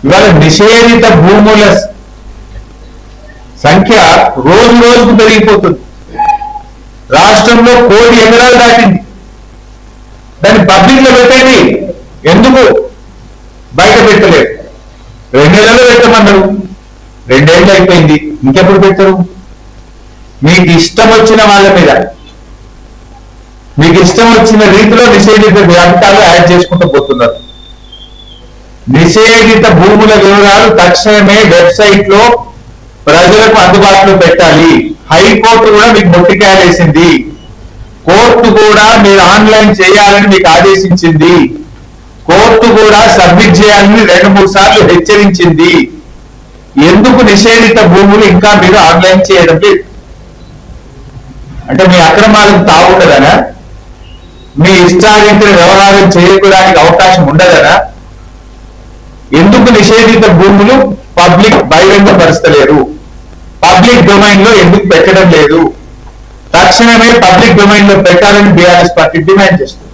ఇవాళ నిషేధిత భూముల సంఖ్య రోజు రోజుకు పెరిగిపోతుంది. రాష్ట్రంలో 1 కోటి ఎకరాలు దాటింది. దాన్ని పబ్లిక్ లో పెట్టండి, ఎందుకు బయట పెట్టలేదు? 2 నెలల్లో పెట్టమన్నారు, 2 ఏళ్ళు అయిపోయింది, ఇంకెప్పుడు పెట్టరు? మీకు ఇష్టం వచ్చిన వాళ్ళ మీద, మీకు ఇష్టం వచ్చిన రీతిలో నిషేధిత జాబితాలు యాడ్ చేసుకుంటూ పోతున్నారు. నిషేధిత భూముల వివరాలు తక్షణమే వెబ్సైట్ లో ప్రజలకు అందుబాటులో పెట్టాలి. హైకోర్టు కూడా మీకు మొట్టికాయలేసింది. కోర్టు కూడా మీరు ఆన్లైన్ చేయాలని మీకు ఆదేశించింది. కోర్టు కూడా సబ్మిట్ చేయాలని 2-3 సార్లు హెచ్చరించింది. ఎందుకు నిషేధిత భూములు ఇంకా మీరు ఆన్లైన్ చేయడం లేదు? అంటే మీ అక్రమాలకు తాగుండదనా? మీ ఇష్టారీతిని వ్యవహారం చేయడానికి అవకాశం ఉండదనా? ఎందుకు నిషేధిత భూములు పబ్లిక్ బహిరంగపరుస్తలేరు? పబ్లిక్ డొమైన్ లో ఎందుకు పెట్టడం లేదు? తక్షణమే పబ్లిక్ డొమైన్ లో పెట్టాలని బీఆర్ఎస్ పార్టీ డిమాండ్ చేస్తుంది.